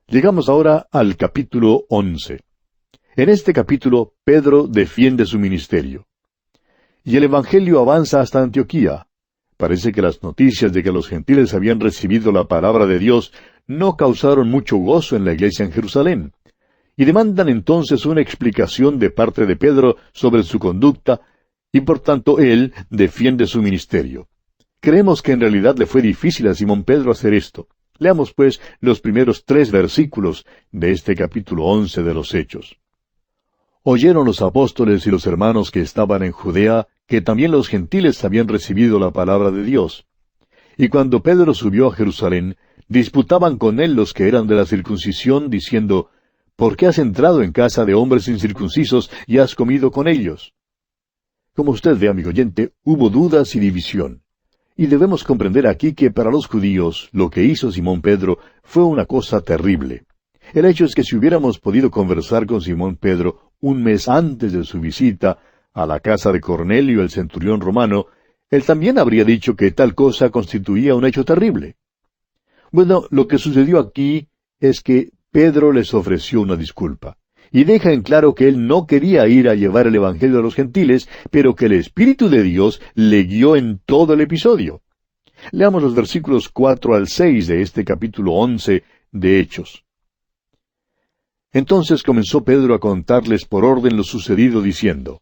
Llegamos ahora al capítulo 11. En este capítulo, Pedro defiende su ministerio. Y el Evangelio avanza hasta Antioquía. Parece que las noticias de que los gentiles habían recibido la palabra de Dios no causaron mucho gozo en la iglesia en Jerusalén. Y demandan entonces una explicación de parte de Pedro sobre su conducta, y por tanto él defiende su ministerio. Creemos que en realidad le fue difícil a Simón Pedro hacer esto. Leamos pues los primeros 3 versículos de este capítulo 11 de los Hechos. Oyeron los apóstoles y los hermanos que estaban en Judea que también los gentiles habían recibido la palabra de Dios. Y cuando Pedro subió a Jerusalén, disputaban con él los que eran de la circuncisión, diciendo, ¿por qué has entrado en casa de hombres incircuncisos y has comido con ellos? Como usted ve, amigo oyente, hubo dudas y división. Y debemos comprender aquí que para los judíos lo que hizo Simón Pedro fue una cosa terrible. El hecho es que si hubiéramos podido conversar con Simón Pedro un mes antes de su visita a la casa de Cornelio, el centurión romano, él también habría dicho que tal cosa constituía un hecho terrible. Bueno, lo que sucedió aquí es que Pedro les ofreció una disculpa, y deja en claro que él no quería ir a llevar el Evangelio a los gentiles, pero que el Espíritu de Dios le guió en todo el episodio. Leamos los versículos 4 al 6 de este capítulo 11 de Hechos. Entonces comenzó Pedro a contarles por orden lo sucedido, diciendo,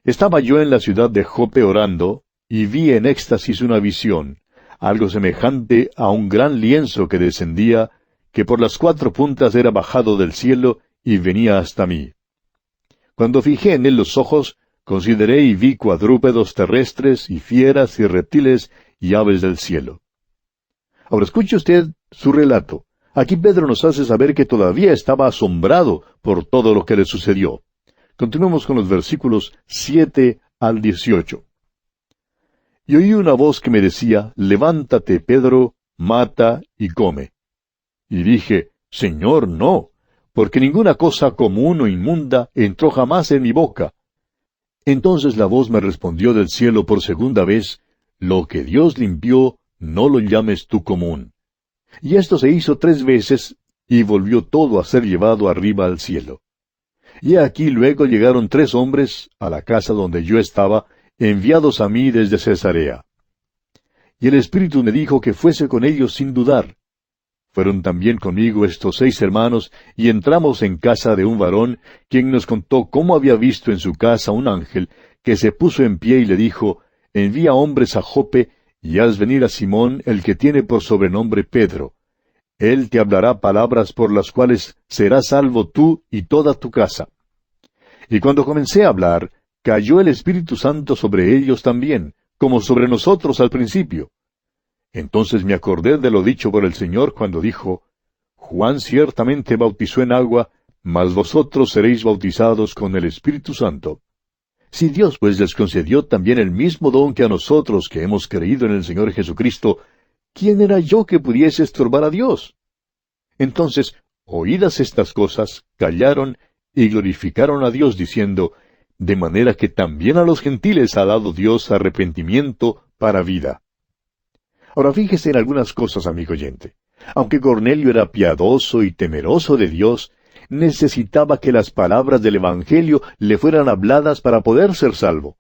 Estaba yo en la ciudad de Jope orando, y vi en éxtasis una visión, algo semejante a un gran lienzo que descendía, que por las 4 puntas era bajado del cielo, y venía hasta mí. Cuando fijé en él los ojos, consideré y vi cuadrúpedos terrestres, y fieras, y reptiles, y aves del cielo. Ahora escuche usted su relato. Aquí Pedro nos hace saber que todavía estaba asombrado por todo lo que le sucedió. Continuemos con los versículos 7 al 18. Y oí una voz que me decía, Levántate, Pedro, mata y come. Y dije, Señor, no, porque ninguna cosa común o inmunda entró jamás en mi boca. Entonces la voz me respondió del cielo por segunda vez, Lo que Dios limpió, no lo llames tú común. Y esto se hizo 3 veces, y volvió todo a ser llevado arriba al cielo. Y aquí luego llegaron 3 hombres a la casa donde yo estaba, enviados a mí desde Cesarea. Y el Espíritu me dijo que fuese con ellos sin dudar. Fueron también conmigo estos 6 hermanos, y entramos en casa de un varón, quien nos contó cómo había visto en su casa un ángel, que se puso en pie y le dijo, Envía hombres a Jope, y haz venir a Simón, el que tiene por sobrenombre Pedro. Él te hablará palabras por las cuales serás salvo tú y toda tu casa. Y cuando comencé a hablar, cayó el Espíritu Santo sobre ellos también, como sobre nosotros al principio. Entonces me acordé de lo dicho por el Señor cuando dijo, Juan ciertamente bautizó en agua, mas vosotros seréis bautizados con el Espíritu Santo. Si Dios pues les concedió también el mismo don que a nosotros que hemos creído en el Señor Jesucristo, ¿quién era yo que pudiese estorbar a Dios? Entonces, oídas estas cosas, callaron y glorificaron a Dios diciendo, de manera que también a los gentiles ha dado Dios arrepentimiento para vida. Ahora fíjese en algunas cosas, amigo oyente. Aunque Cornelio era piadoso y temeroso de Dios, necesitaba que las palabras del Evangelio le fueran habladas para poder ser salvo.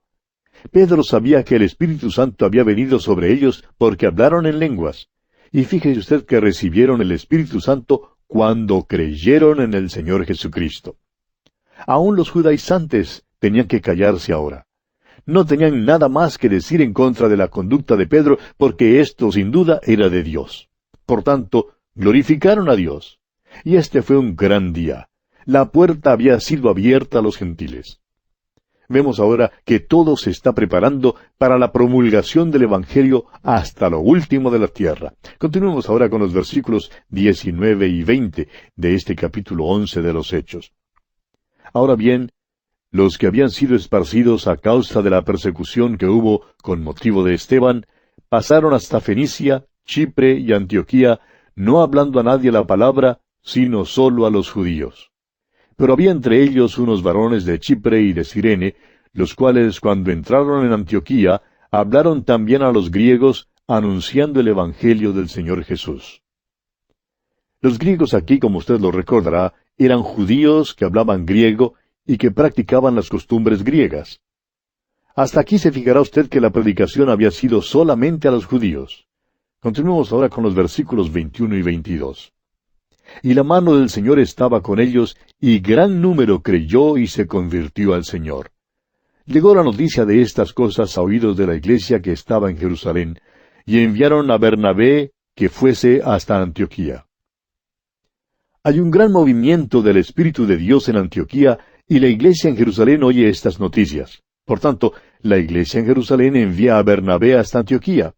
Pedro sabía que el Espíritu Santo había venido sobre ellos porque hablaron en lenguas. Y fíjese usted que recibieron el Espíritu Santo cuando creyeron en el Señor Jesucristo. Aún los judaizantes tenían que callarse ahora. No tenían nada más que decir en contra de la conducta de Pedro, porque esto sin duda era de Dios. Por tanto, glorificaron a Dios. Y este fue un gran día. La puerta había sido abierta a los gentiles. Vemos ahora que todo se está preparando para la promulgación del Evangelio hasta lo último de la tierra. Continuemos ahora con los versículos 19 y 20 de este capítulo 11 de los Hechos. Ahora bien, los que habían sido esparcidos a causa de la persecución que hubo con motivo de Esteban, pasaron hasta Fenicia, Chipre y Antioquía, no hablando a nadie la palabra, sino solo a los judíos. Pero había entre ellos unos varones de Chipre y de Cirene, los cuales cuando entraron en Antioquía, hablaron también a los griegos, anunciando el Evangelio del Señor Jesús. Los griegos aquí, como usted lo recordará, eran judíos que hablaban griego y que practicaban las costumbres griegas. Hasta aquí se fijará usted que la predicación había sido solamente a los judíos. Continuemos ahora con los versículos 21 y 22. Y la mano del Señor estaba con ellos, y gran número creyó y se convirtió al Señor. Llegó la noticia de estas cosas a oídos de la iglesia que estaba en Jerusalén, y enviaron a Bernabé que fuese hasta Antioquía. Hay un gran movimiento del Espíritu de Dios en Antioquía, y la iglesia en Jerusalén oye estas noticias. Por tanto, la iglesia en Jerusalén envía a Bernabé hasta Antioquía.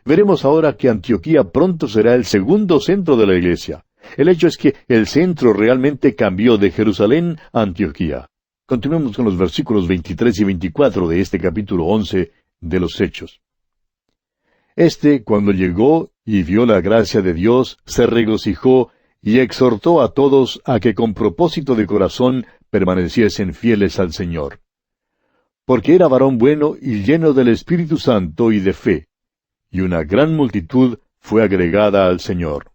Veremos ahora que Antioquía pronto será el segundo centro de la iglesia. El hecho es que el centro realmente cambió de Jerusalén a Antioquía. Continuemos con los versículos 23 y 24 de este capítulo 11 de los Hechos. Cuando llegó y vio la gracia de Dios, se regocijó y exhortó a todos a que con propósito de corazón permaneciesen fieles al Señor. Porque era varón bueno y lleno del Espíritu Santo y de fe, y una gran multitud fue agregada al Señor.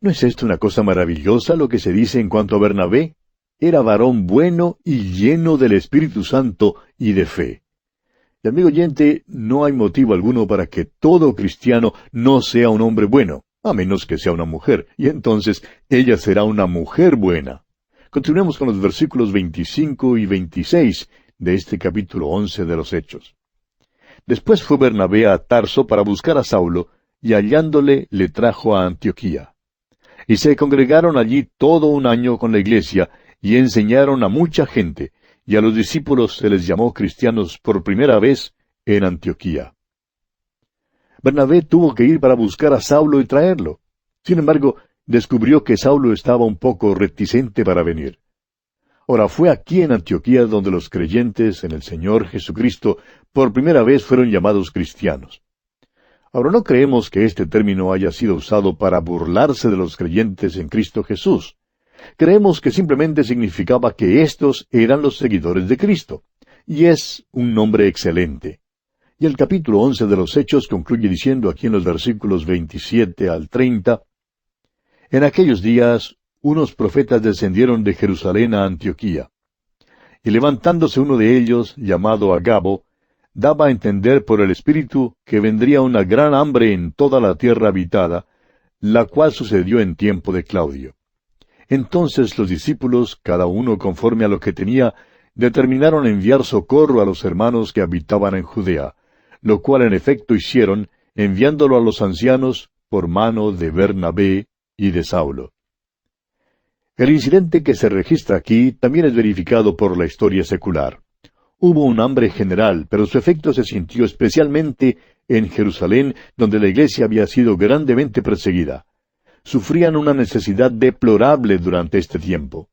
¿No es esto una cosa maravillosa lo que se dice en cuanto a Bernabé? Era varón bueno y lleno del Espíritu Santo y de fe. Y amigo oyente, no hay motivo alguno para que todo cristiano no sea un hombre bueno, a menos que sea una mujer, y entonces ella será una mujer buena. Continuemos con los versículos 25 y 26 de este capítulo 11 de los Hechos. Después fue Bernabé a Tarso para buscar a Saulo, y hallándole le trajo a Antioquía. Y se congregaron allí todo un año con la iglesia, y enseñaron a mucha gente, y a los discípulos se les llamó cristianos por primera vez en Antioquía. Bernabé tuvo que ir para buscar a Saulo y traerlo. Sin embargo, descubrió que Saulo estaba un poco reticente para venir. Ahora fue aquí en Antioquía donde los creyentes en el Señor Jesucristo por primera vez fueron llamados cristianos. Ahora no creemos que este término haya sido usado para burlarse de los creyentes en Cristo Jesús. Creemos que simplemente significaba que éstos eran los seguidores de Cristo. Y es un nombre excelente. Y el capítulo 11 de los Hechos concluye diciendo aquí en los versículos 27 al 30, En aquellos días unos profetas descendieron de Jerusalén a Antioquía. Y levantándose uno de ellos, llamado Agabo, daba a entender por el Espíritu que vendría una gran hambre en toda la tierra habitada, la cual sucedió en tiempo de Claudio. Entonces los discípulos, cada uno conforme a lo que tenía, determinaron enviar socorro a los hermanos que habitaban en Judea, lo cual en efecto hicieron, enviándolo a los ancianos por mano de Bernabé y de Saulo. El incidente que se registra aquí también es verificado por la historia secular. Hubo un hambre general, pero su efecto se sintió especialmente en Jerusalén, donde la iglesia había sido grandemente perseguida. Sufrían una necesidad deplorable durante este tiempo.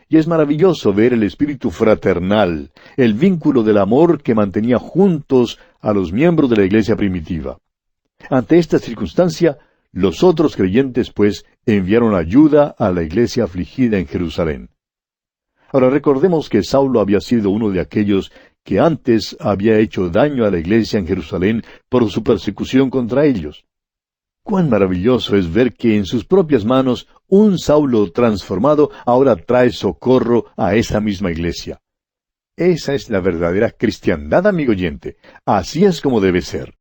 Y es maravilloso ver el espíritu fraternal, el vínculo del amor que mantenía juntos a los miembros de la iglesia primitiva. Ante esta circunstancia, los otros creyentes, pues, enviaron ayuda a la iglesia afligida en Jerusalén. Ahora recordemos que Saulo había sido uno de aquellos que antes había hecho daño a la iglesia en Jerusalén por su persecución contra ellos. Cuán maravilloso es ver que en sus propias manos un Saulo transformado ahora trae socorro a esa misma iglesia. Esa es la verdadera cristiandad, amigo oyente. Así es como debe ser.